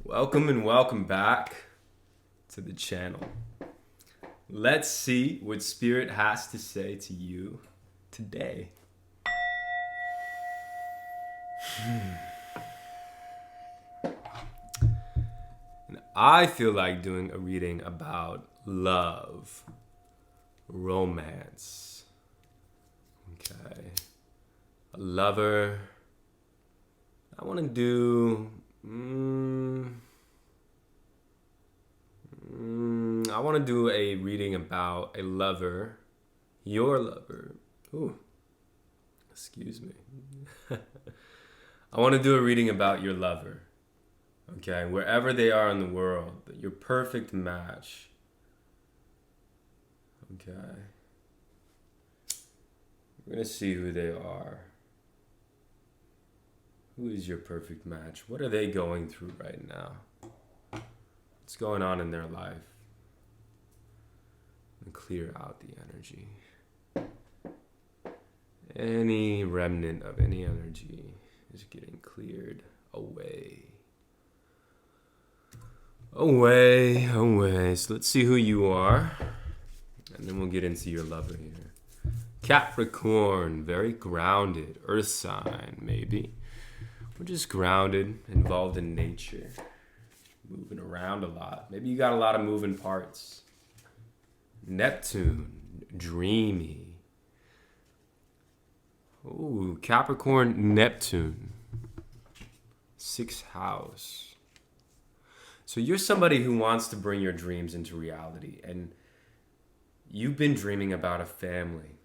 Welcome and welcome back to the channel. Let's see what Spirit has to say to you today. And I feel like doing a reading about love, romance. Okay. A lover. I want to do... I want to do a reading about a lover, your lover. Ooh, excuse me. I want to do a reading about your lover. Okay, wherever they are in the world, your perfect match. Okay. We're going to see who they are. Who is your perfect match? What are they going through right now? What's going on in their life? And clear out the energy. Any remnant of any energy is getting cleared away. Away. So let's see who you are. And then we'll get into your lover here. Capricorn, very grounded. Earth sign, maybe. We're just grounded, involved in nature. Moving around a lot. Maybe you got a lot of moving parts. Neptune, dreamy. Ooh, Capricorn, Neptune. 6th house. So you're somebody who wants to bring your dreams into reality. And you've been dreaming about a family.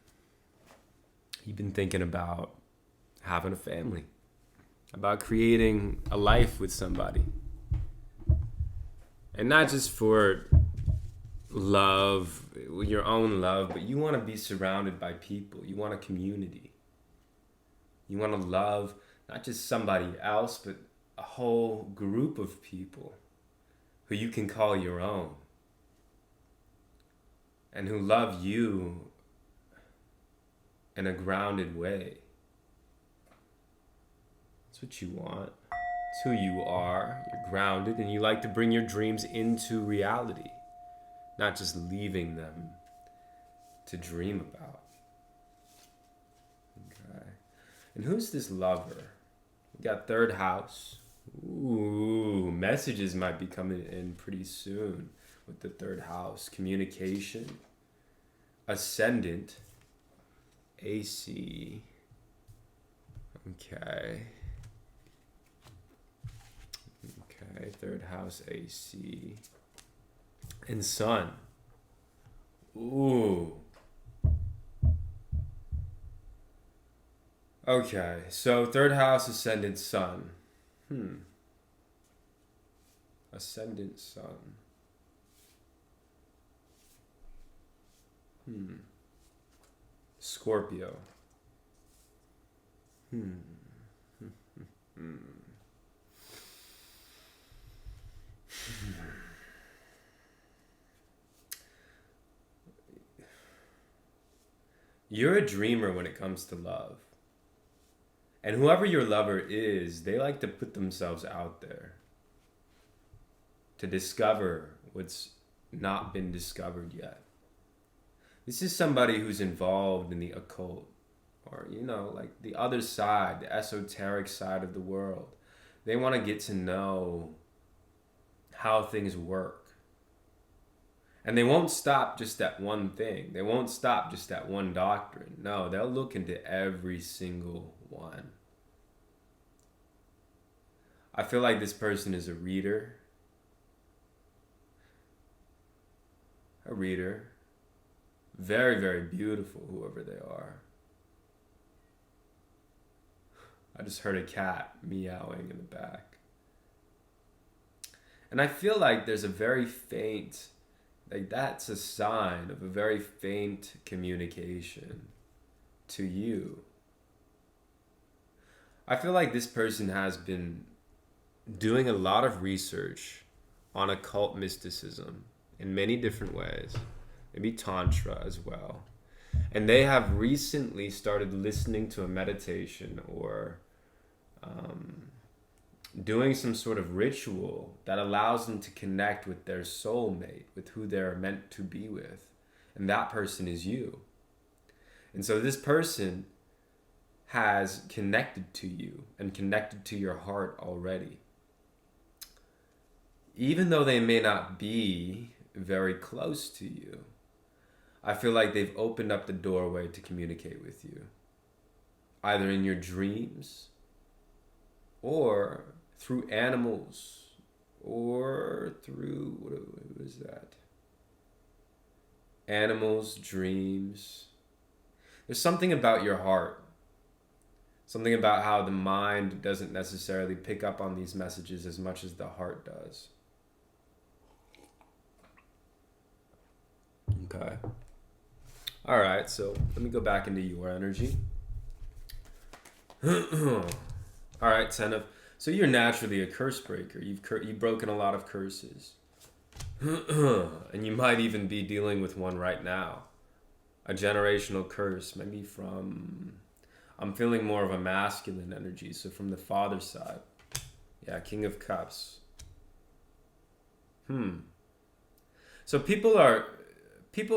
You've been thinking about having a family. About creating a life with somebody. And not just for love, your own love, but you want to be surrounded by people. You want a community. You want to love not just somebody else, but a whole group of people who you can call your own. And who love you in a grounded way. That's what you want. It's who you are. You're grounded and you like to bring your dreams into reality. Not just leaving them to dream about. Okay. And who's this lover? We got 3rd house. Ooh, messages might be coming in pretty soon with the 3rd house. Communication. Ascendant. AC. Okay. 3rd house AC. And Sun. Ooh. Okay, so 3rd house, Ascendant, Sun. Ascendant, Sun. Scorpio. You're a dreamer when it comes to love. And whoever your lover is, they like to put themselves out there to discover what's not been discovered yet. This is somebody who's involved in the occult or, like the other side, the esoteric side of the world. They want to get to know how things work. And they won't stop just at one thing. They won't stop just at one doctrine. No, they'll look into every single one. I feel like this person is a reader. A reader. Very, very beautiful, whoever they are. I just heard a cat meowing in the back. And I feel like there's a very faint... Like that's a sign of a very faint communication to you. I feel like this person has been doing a lot of research on occult mysticism in many different ways. Maybe Tantra as well. And they have recently started listening to a meditation or doing some sort of ritual that allows them to connect with their soulmate, with who they're meant to be with. And that person is you. And so this person has connected to you and connected to your heart already. Even though they may not be very close to you, I feel like they've opened up the doorway to communicate with you, either in your dreams or through animals or through, what was that? Animals, dreams. There's something about your heart, something about how the mind doesn't necessarily pick up on these messages as much as the heart does. Okay. All right, so let me go back into your energy. All right, so you're naturally a curse breaker. You've broken a lot of curses. And you might even be dealing with one right now. A generational curse, maybe from, I'm feeling more of a masculine energy, so from the father's side. Yeah, King of Cups. So people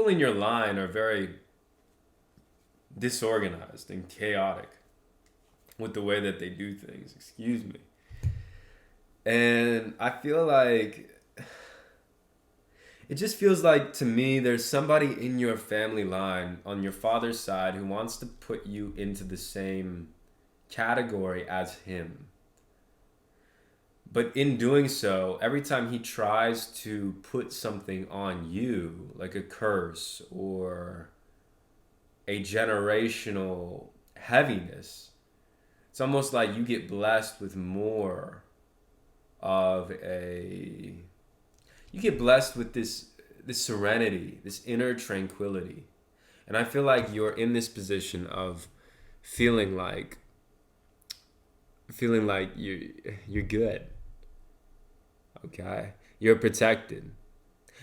in your line are very disorganized and chaotic with the way that they do things. Excuse me. And I feel like, it just feels like to me there's somebody in your family line on your father's side who wants to put you into the same category as him. But in doing so, every time he tries to put something on you, like a curse or a generational heaviness, it's almost like you get blessed with more of you get blessed with this serenity, this inner tranquility. And I feel like you're in this position of feeling like you're good. Okay? You're protected.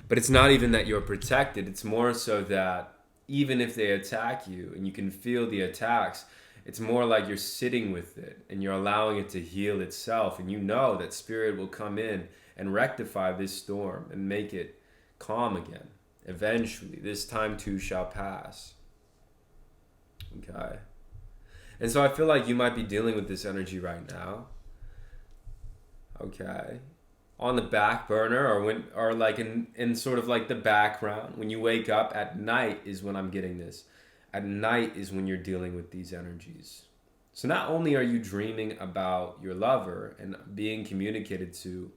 But it's not even that you're protected. It's more so that even if they attack you and you can feel the attacks, it's more like you're sitting with it and you're allowing it to heal itself. And you know that spirit will come in and rectify this storm and make it calm again. Eventually, this time too shall pass. Okay? And so I feel like you might be dealing with this energy right now. Okay? On the back burner or like in sort of like the background. When you wake up at night is when I'm getting this. At night is when you're dealing with these energies. So not only are you dreaming about your lover and being communicated to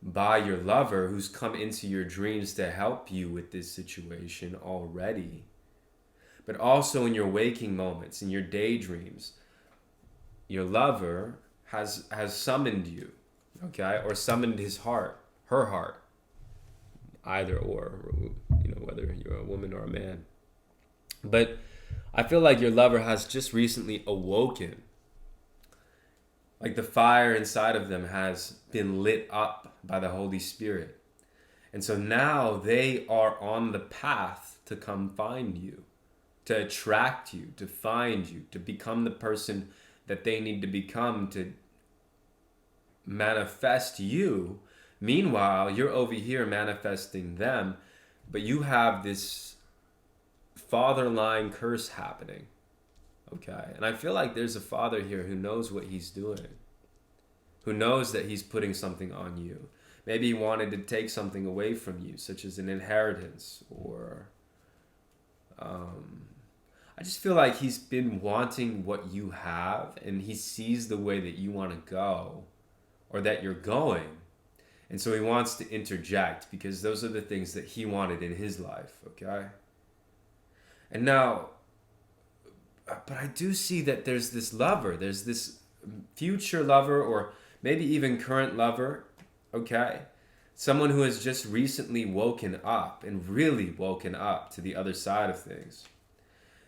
by your lover who's come into your dreams to help you with this situation already, but also in your waking moments, in your daydreams, your lover has summoned you, okay, or summoned his heart, her heart, either or, whether you're a woman or a man. But I feel like your lover has just recently awoken. Like the fire inside of them has been lit up by the Holy Spirit. And so now they are on the path to come find you, to attract you, to find you, to become the person that they need to become to manifest you. Meanwhile, you're over here manifesting them, but you have this father line curse happening. Okay? And I feel like there's a father here who knows what he's doing, who knows that he's putting something on you. Maybe he wanted to take something away from you, such as an inheritance, or I just feel like he's been wanting what you have, and he sees the way that you want to go, or that you're going. And so he wants to interject because those are the things that he wanted in his life, okay? And now, but I do see that there's this lover, there's this future lover, or maybe even current lover, okay? Someone who has just recently woken up and really woken up to the other side of things.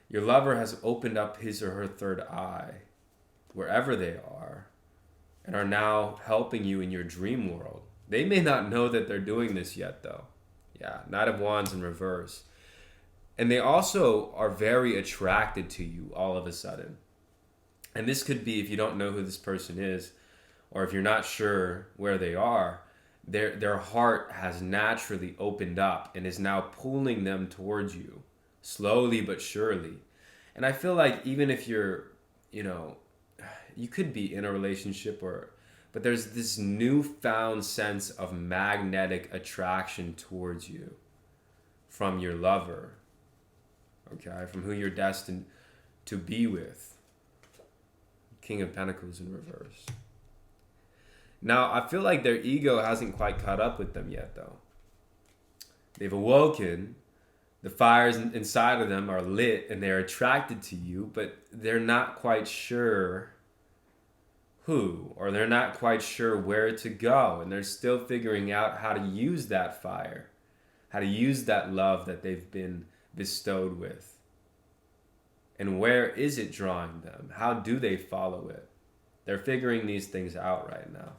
Your lover has opened up his or her third eye, wherever they are, and are now helping you in your dream world. They may not know that they're doing this yet, though. Yeah, Knight of Wands in reverse. And they also are very attracted to you all of a sudden. And this could be, if you don't know who this person is, or if you're not sure where they are, their heart has naturally opened up and is now pulling them towards you, slowly but surely. And I feel like even if you're, you know, you could be in a relationship or, but there's this newfound sense of magnetic attraction towards you from your lover, okay, from who you're destined to be with. King of Pentacles in reverse. Now, I feel like their ego hasn't quite caught up with them yet, though. They've awoken, the fires inside of them are lit, and they're attracted to you, but they're not quite sure who, or they're not quite sure where to go, and they're still figuring out how to use that fire, how to use that love that they've been bestowed with. And where is it drawing them? How do they follow it? They're figuring these things out right now.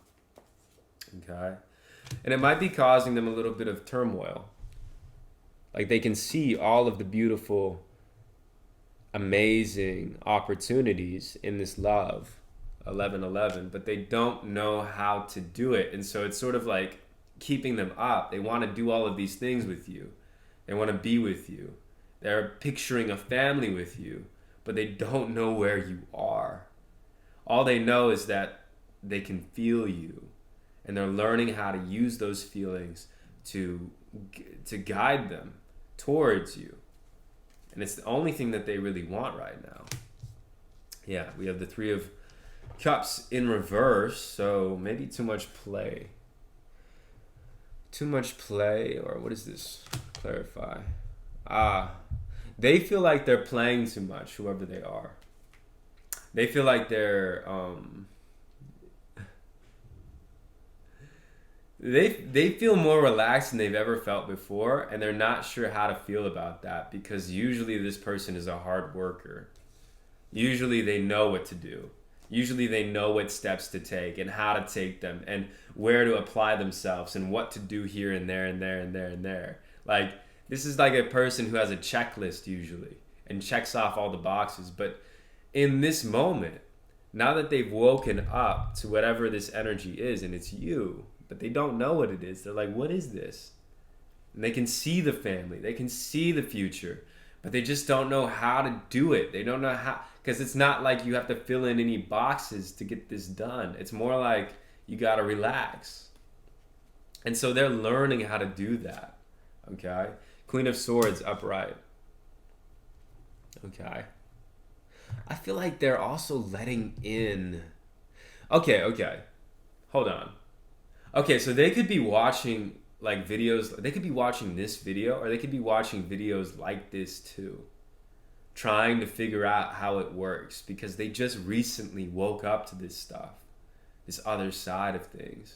Okay? And it might be causing them a little bit of turmoil. Like they can see all of the beautiful, amazing opportunities in this love, 1111, but they don't know how to do it. And so it's sort of like keeping them up. They want to do all of these things with you. They want to be with you. They're picturing a family with you, but they don't know where you are. All they know is that they can feel you, and they're learning how to use those feelings to guide them towards you. And it's the only thing that they really want right now. Yeah, we have the Three of Cups in reverse, so maybe too much play. Too much play, or what is this? Clarify. They feel like they're playing too much, whoever they are. They feel like they're they feel more relaxed than they've ever felt before, and they're not sure how to feel about that, because usually this person is a hard worker. Usually they know what to do. Usually they know what steps to take and how to take them and where to apply themselves and what to do here and there and there and there and there. Like, this is like a person who has a checklist usually and checks off all the boxes. But in this moment, now that they've woken up to whatever this energy is, and it's you, but they don't know what it is. They're like, what is this? And they can see the family. They can see the future. But they just don't know how to do it. They don't know how, because it's not like you have to fill in any boxes to get this done. It's more like you got to relax. And so they're learning how to do that. Okay? Queen of Swords upright. Okay. I feel like they're also letting in. Okay. Hold on. Okay, so they could be watching like videos. They could be watching this video, or they could be watching videos like this too, trying to figure out how it works, because they just recently woke up to this stuff, this other side of things.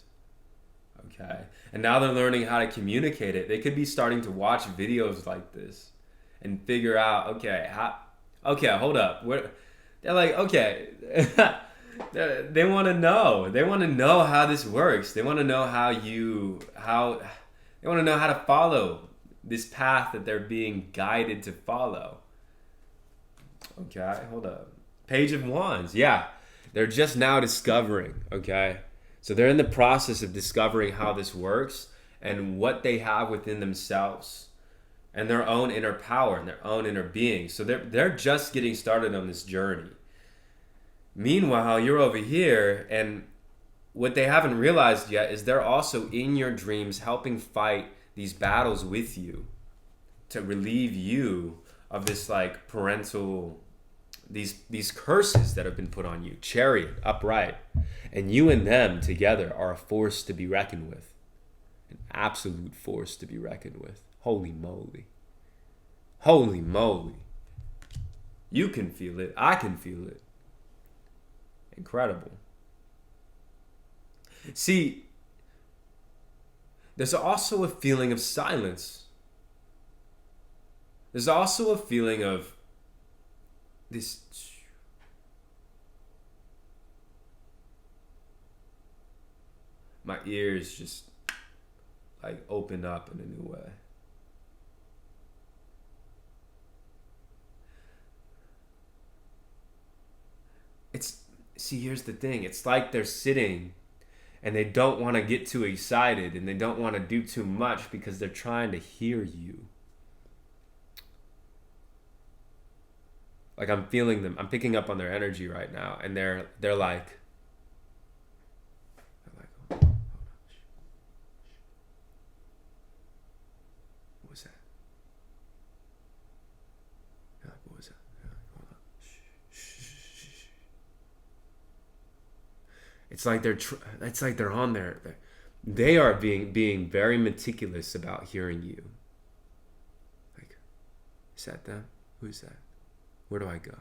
Okay, and now they're learning how to communicate it. They could be starting to watch videos like this and figure out, okay, hold up. They're like, okay, they want to know. They want to know how this works. They want to know they want to know how to follow this path that they're being guided to follow. Okay, hold up. Page of Wands. Yeah, they're just now discovering, okay? So they're in the process of discovering how this works and what they have within themselves and their own inner power and their own inner being. So they're just getting started on this journey. Meanwhile, you're over here, and what they haven't realized yet is they're also in your dreams helping fight these battles with you to relieve you of this like parental, these curses that have been put on you. Chariot, upright. And you and them together are a force to be reckoned with. An absolute force to be reckoned with. Holy moly. Holy moly. You can feel it. I can feel it. Incredible. See, there's also a feeling of silence. There's also a feeling of this. My ears just like open up in a new way. See, here's the thing. It's like they're sitting and they don't want to get too excited, and they don't want to do too much because they're trying to hear you. Like, I'm feeling them. I'm picking up on their energy right now, and they're like, oh, hold on. What was that? What was that? Hold on. It's like they're on there. They are being very meticulous about hearing you. Like, is that them? Who's that? Where do I go?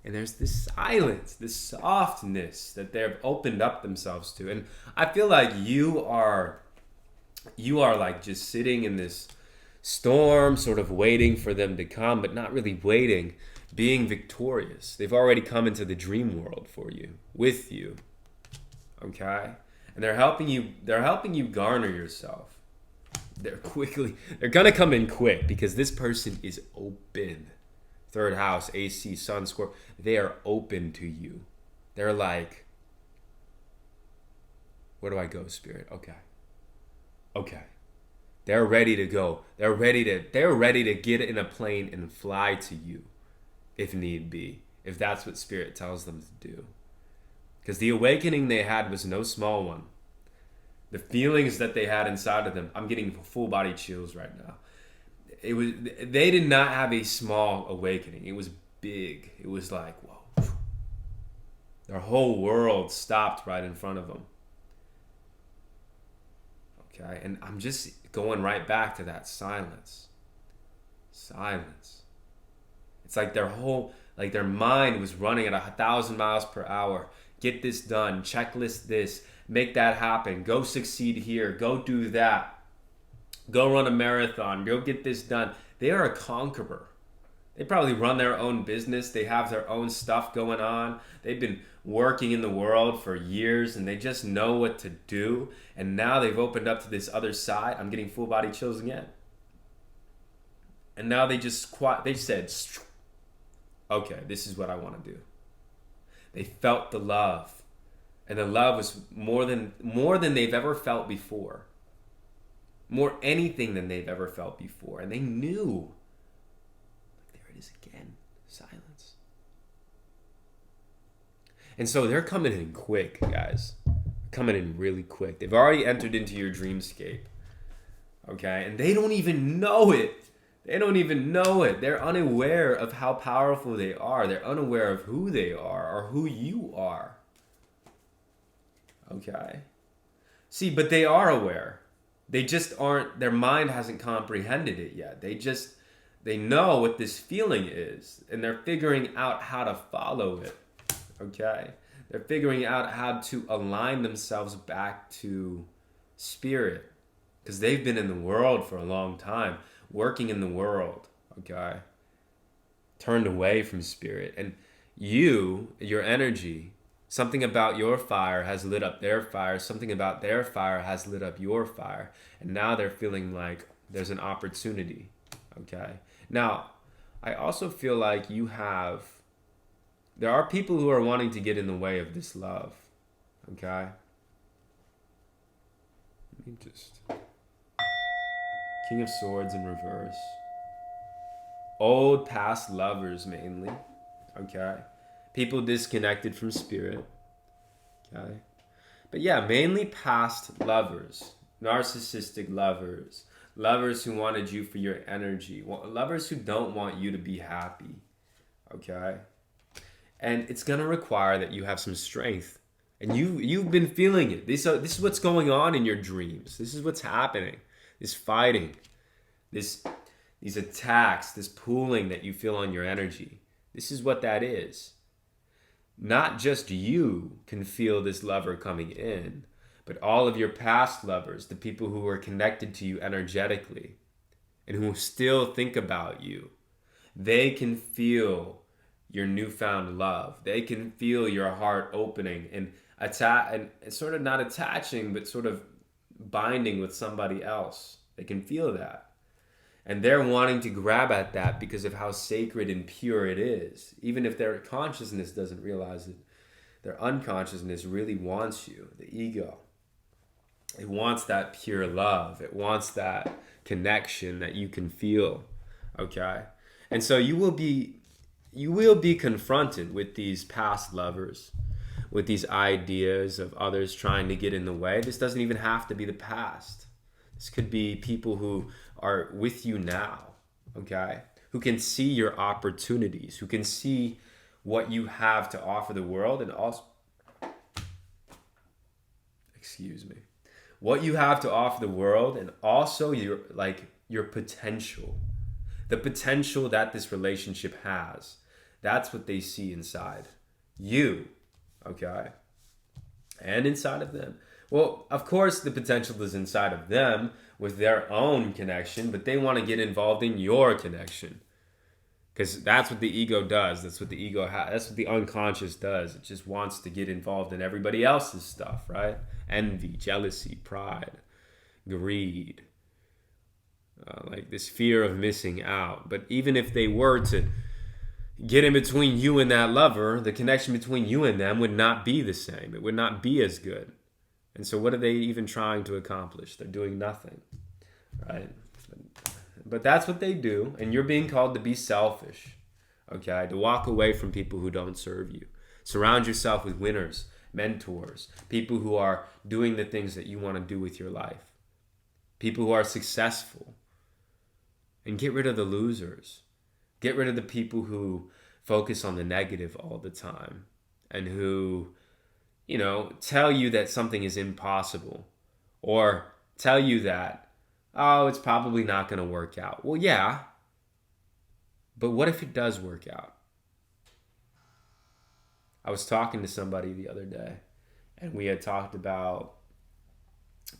And there's this silence, this softness that they've opened up themselves to. And I feel like you are like just sitting in this storm, sort of waiting for them to come, but not really waiting, being victorious. They've already come into the dream world for you, with you. Okay? And they're helping you garner yourself. They're gonna come in quick because this person is open. Third house, AC, Sun, Scorpio. They are open to you. They're like, where do I go, Spirit? Okay. They're ready to go. They're ready to get in a plane and fly to you, if need be, if that's what Spirit tells them to do. Because the awakening they had was no small one. The feelings that they had inside of them, I'm getting full body chills right now. They did not have a small awakening. It was big. It was like, whoa. Their whole world stopped right in front of them. Okay, and I'm just going right back to that silence. Silence. It's like their mind was running at 1,000 miles per hour. Get this done, checklist this, make that happen, go succeed here, go do that, go run a marathon, go get this done. They are a conqueror. They probably run their own business. They have their own stuff going on. They've been working in the world for years and they just know what to do. And now they've opened up to this other side. I'm getting full body chills again. And now they said, okay, this is what I want to do. They felt the love. And the love was more than they've ever felt before. More anything than they've ever felt before. And they knew. There it is again. Silence. And so they're coming in quick, guys. Coming in really quick. They've already entered into your dreamscape. Okay? And they don't even know it. They don't even know it. They're unaware of how powerful they are. They're unaware of who they are or who you are. Okay? See, but they are aware. They just aren't, their mind hasn't comprehended it yet. They know what this feeling is, and they're figuring out how to follow it. Okay? They're figuring out how to align themselves back to spirit. Because they've been in the world for a long time, working in the world. Okay? Turned away from spirit. And your energy, something about your fire has lit up their fire. Something about their fire has lit up your fire. And now they're feeling like there's an opportunity. Okay? Now, I also feel like there are people who are wanting to get in the way of this love. Okay? Let me just... King of Swords in reverse. Old past lovers mainly. Okay? People disconnected from spirit. Okay? But yeah, mainly past lovers. Narcissistic lovers. Lovers who wanted you for your energy. Lovers who don't want you to be happy. Okay? And it's going to require that you have some strength. And you've been feeling it. This is what's going on in your dreams. This is what's happening. This fighting. These attacks. This pulling that you feel on your energy. This is what that is. Not just you can feel this lover coming in, but all of your past lovers, the people who were connected to you energetically and who still think about you, they can feel your newfound love. They can feel your heart opening and sort of not attaching, but sort of binding with somebody else. They can feel that. And they're wanting to grab at that because of how sacred and pure it is. Even if their consciousness doesn't realize it, their unconsciousness really wants you, the ego. It wants that pure love. It wants that connection that you can feel. Okay? And so you will be confronted with these past lovers, with these ideas of others trying to get in the way. This doesn't even have to be the past. This could be people who are with you now, okay? Who can see your opportunities, who can see what you have to offer the world, and also, what you have to offer the world, and also your potential, the potential that this relationship has. That's what they see inside you, okay? And inside of them. Well, of course, the potential is inside of them with their own connection, but they want to get involved in your connection. Because that's what the ego does. That's what the ego has. That's what the unconscious does. It just wants to get involved in everybody else's stuff, right? Envy, jealousy, pride, greed, like this fear of missing out. But even if they were to get in between you and that lover, the connection between you and them would not be the same. It would not be as good. And so what are they even trying to accomplish? They're doing nothing, right? But that's what they do, and you're being called to be selfish, okay? To walk away from people who don't serve you. Surround yourself with winners, mentors, people who are doing the things that you want to do with your life, people who are successful, and get rid of the losers. Get rid of the people who focus on the negative all the time and who, tell you that something is impossible or tell you that, oh, it's probably not going to work out. Well, yeah, but what if it does work out? I was talking to somebody the other day, and we had talked about,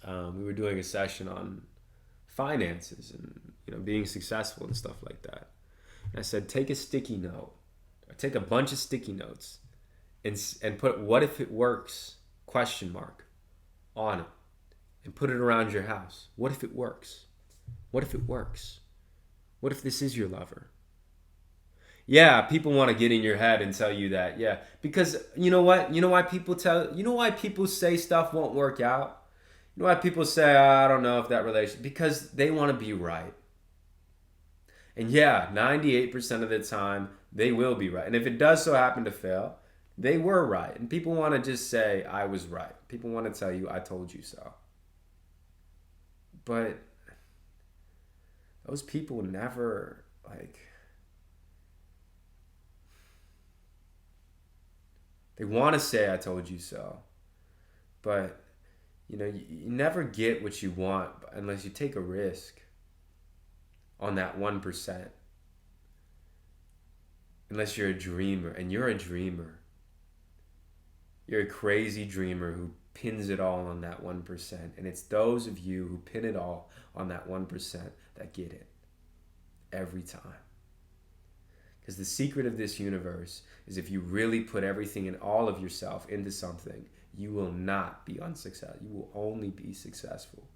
we were doing a session on finances and, being successful and stuff like that. And I said, take a sticky note, or take a bunch of sticky notes and put "what if it works?" on it, and put it around your house. What if it works? What if it works? What if this is your lover? Yeah, people want to get in your head and tell you that. Yeah, because you know what? You know why people say stuff won't work out? You know why people say, I don't know if that relation, because they want to be right. And yeah, 98% of the time, they will be right. And if it does so happen to fail, they were right. And people want to just say, I was right. People want to tell you, I told you so. But those people never, they want to say, I told you so. But, you never get what you want unless you take a risk on that 1%. Unless you're a dreamer, and you're a dreamer. You're a crazy dreamer who pins it all on that 1%. And it's those of you who pin it all on that 1% that get it. Every time. Because the secret of this universe is if you really put everything and all of yourself into something, you will not be unsuccessful. You will only be successful.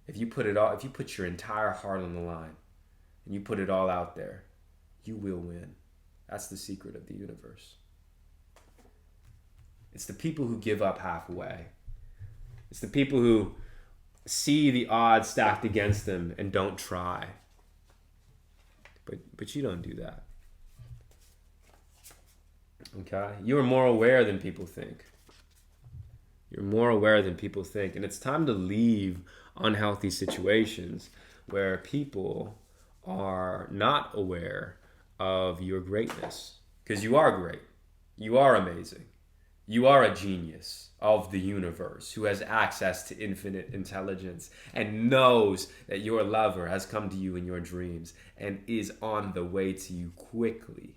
If you put your entire heart on the line and you put it all out there, you will win. That's the secret of the universe. It's the people who give up halfway. It's the people who see the odds stacked against them and don't try. But you don't do that. Okay? You are more aware than people think. You're more aware than people think. And it's time to leave unhealthy situations where people are not aware of your greatness. Because you are great. You are amazing. You are a genius of the universe who has access to infinite intelligence and knows that your lover has come to you in your dreams and is on the way to you quickly.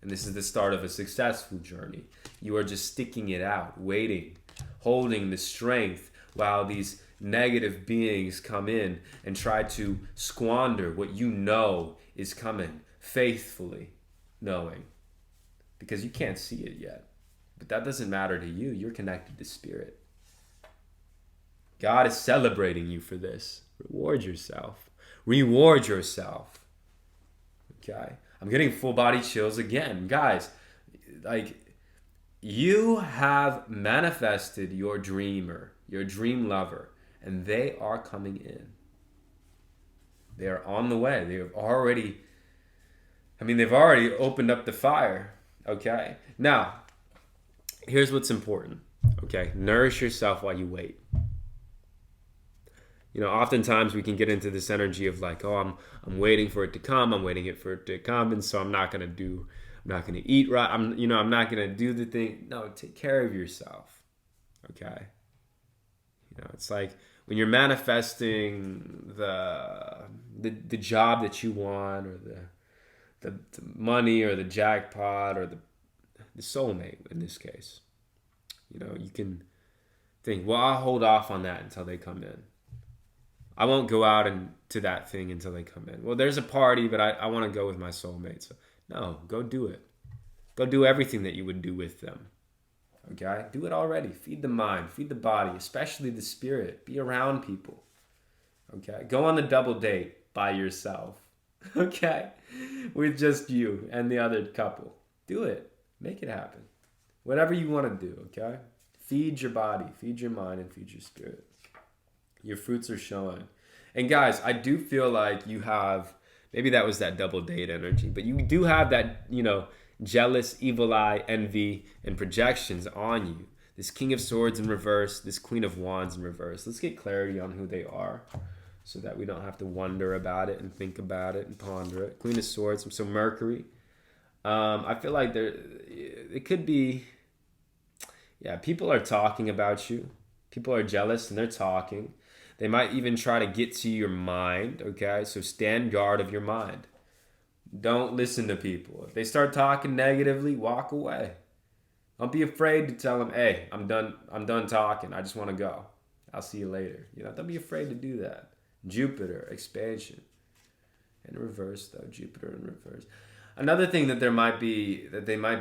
And this is the start of a successful journey. You are just sticking it out, waiting, holding the strength while these negative beings come in and try to squander what you know is coming, faithfully knowing. Because you can't see it yet. But that doesn't matter to you. You're connected to spirit. God is celebrating you for this. Reward yourself. Reward yourself. Okay? I'm getting full body chills again. Guys, like, you have manifested your dreamer, your dream lover, and they are coming in. They are on the way. They've already opened up the fire. Okay? Now, here's what's important. Okay? Nourish yourself while you wait. Oftentimes we can get into this energy of like, oh, I'm waiting for it to come. I'm waiting for it to come, and so I'm not gonna eat right. I'm not gonna do the thing. No, take care of yourself. Okay. It's like when you're manifesting the job that you want, or the money, or the jackpot, or the soulmate in this case. You can think, well, I'll hold off on that until they come in. I won't go out to that thing until they come in. Well, there's a party, but I want to go with my soulmate. So no, go do it. Go do everything that you would do with them. Okay? Do it already. Feed the mind, feed the body, especially the spirit. Be around people. Okay? Go on the double date by yourself. Okay? With just you and the other couple. Do it. Make it happen. Whatever you want to do, okay? Feed your body, feed your mind, and feed your spirit. Your fruits are showing. And guys, I do feel like you have, maybe that was that double date energy, but you do have that, jealous, evil eye, envy, and projections on you. This King of Swords in reverse, this Queen of Wands in reverse. Let's get clarity on who they are so that we don't have to wonder about it and think about it and ponder it. Queen of Swords, so Mercury. I feel like it could be, people are talking about you. People are jealous and they're talking. They might even try to get to your mind, okay? So stand guard of your mind. Don't listen to people. If they start talking negatively, walk away. Don't be afraid to tell them, hey, I'm done talking. I just want to go. I'll see you later. Don't be afraid to do that. Jupiter, expansion. In reverse, though, Jupiter in reverse. Another thing that they might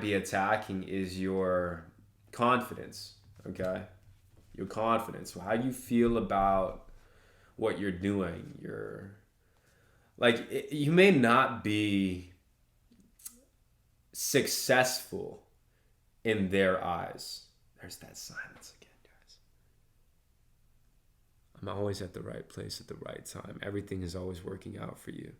be attacking is your confidence, okay? Your confidence. How you feel about what you're doing. You may not be successful in their eyes. There's that silence again, guys. I'm always at the right place at the right time. Everything is always working out for you.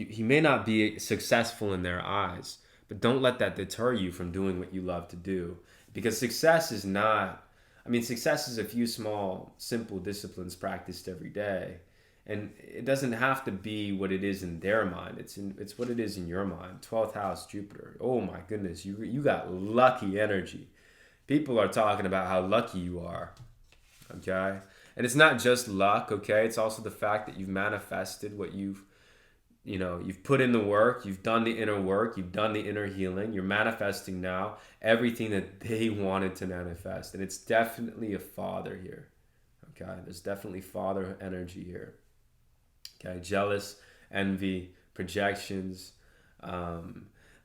He may not be successful in their eyes, but don't let that deter you from doing what you love to do. Because success is a few small, simple disciplines practiced every day. And it doesn't have to be what it is in their mind. It's what it is in your mind. 12th house, Jupiter. Oh my goodness, you got lucky energy. People are talking about how lucky you are. Okay? And it's not just luck, okay? It's also the fact that you've manifested what you've put in the work, you've done the inner work, you've done the inner healing, you're manifesting now everything that they wanted to manifest. And it's definitely a father here. Okay? There's definitely father energy here. Okay? Jealous, envy, projections.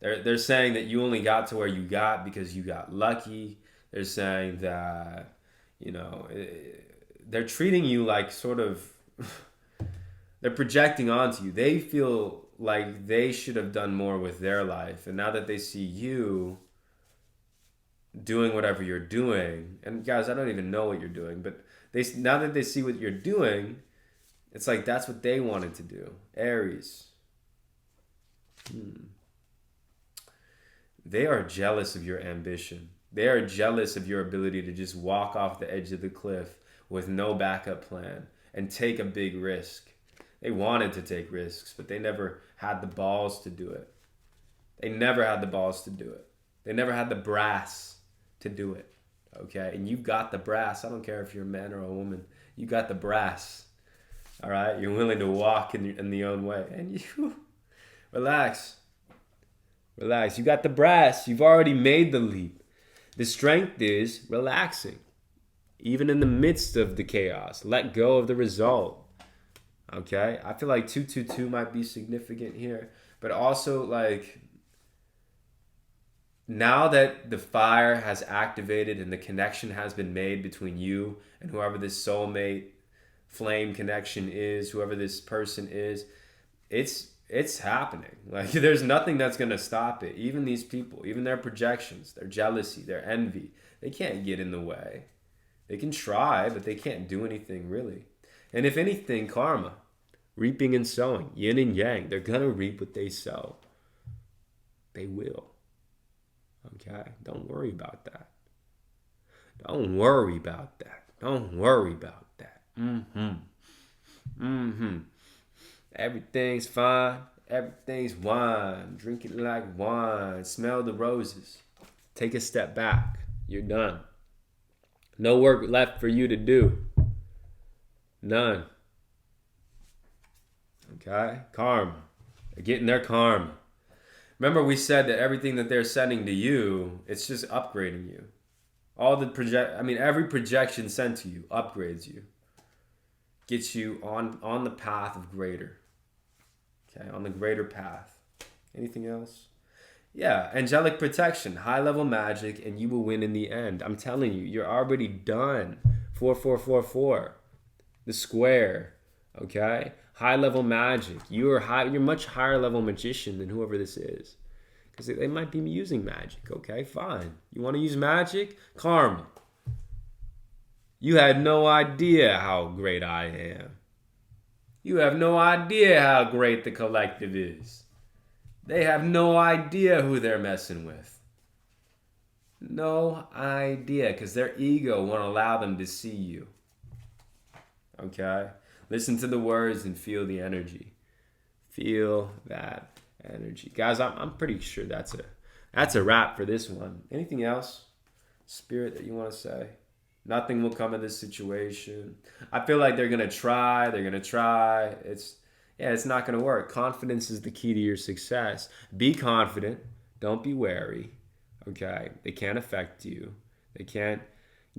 They're saying that you only got to where you got because you got lucky. They're saying that, they're treating you like sort of... They're projecting onto you. They feel like they should have done more with their life. And now that they see you doing whatever you're doing, and guys, I don't even know what you're doing, but now that they see what you're doing, it's like that's what they wanted to do. Aries. They are jealous of your ambition. They are jealous of your ability to just walk off the edge of the cliff with no backup plan and take a big risk. They wanted to take risks, but they never had the balls to do it. They never had the balls to do it. They never had the brass to do it. Okay? And you got the brass. I don't care if you're a man or a woman. You got the brass. All right? You're willing to walk in the own way. And you... Relax. Relax. You got the brass. You've already made the leap. The strength is relaxing. Even in the midst of the chaos. Let go of the result. Okay, I feel like 222 might be significant here, but also like now that the fire has activated and the connection has been made between you and whoever this soulmate flame connection is, whoever this person is, it's happening. Like, there's nothing that's going to stop it. Even these people, even their projections, their jealousy, their envy, they can't get in the way. They can try, but they can't do anything really. And if anything, karma, reaping and sowing, yin and yang, they're going to reap what they sow. They will. Okay? Don't worry about that. Don't worry about that. Don't worry about that. Everything's fine. Everything's wine. Drink it like wine. Smell the roses. Take a step back. You're done. No work left for you to do. None. Okay? Karma. They're getting their karma. Remember, we said that everything that they're sending to you, it's just upgrading you. Every projection sent to you upgrades you. Gets you on the path of greater. Okay, on the greater path. Anything else? Yeah, angelic protection, high level magic, and you will win in the end. I'm telling you, you're already done. 4444. The square. Okay? High level magic. You're much higher level magician than whoever this is. Because they might be using magic. Okay, fine. You want to use magic? Karma. You had no idea how great I am. You have no idea how great the collective is. They have no idea who they're messing with. No idea, because their ego won't allow them to see you. Okay? Listen to the words and feel the energy. Feel that energy. Guys, I'm pretty sure that's a wrap for this one. Anything else, Spirit, that you want to say? Nothing will come of this situation. I feel like they're going to try. It's not going to work. Confidence is the key to your success. Be confident. Don't be wary. Okay? They can't affect you. They can't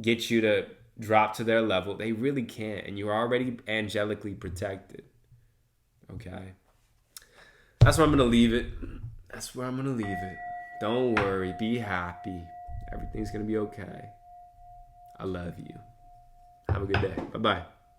get you to drop to their level. They really can't. And you're already angelically protected. Okay? That's where I'm going to leave it. Don't worry. Be happy. Everything's going to be okay. I love you. Have a good day. Bye-bye.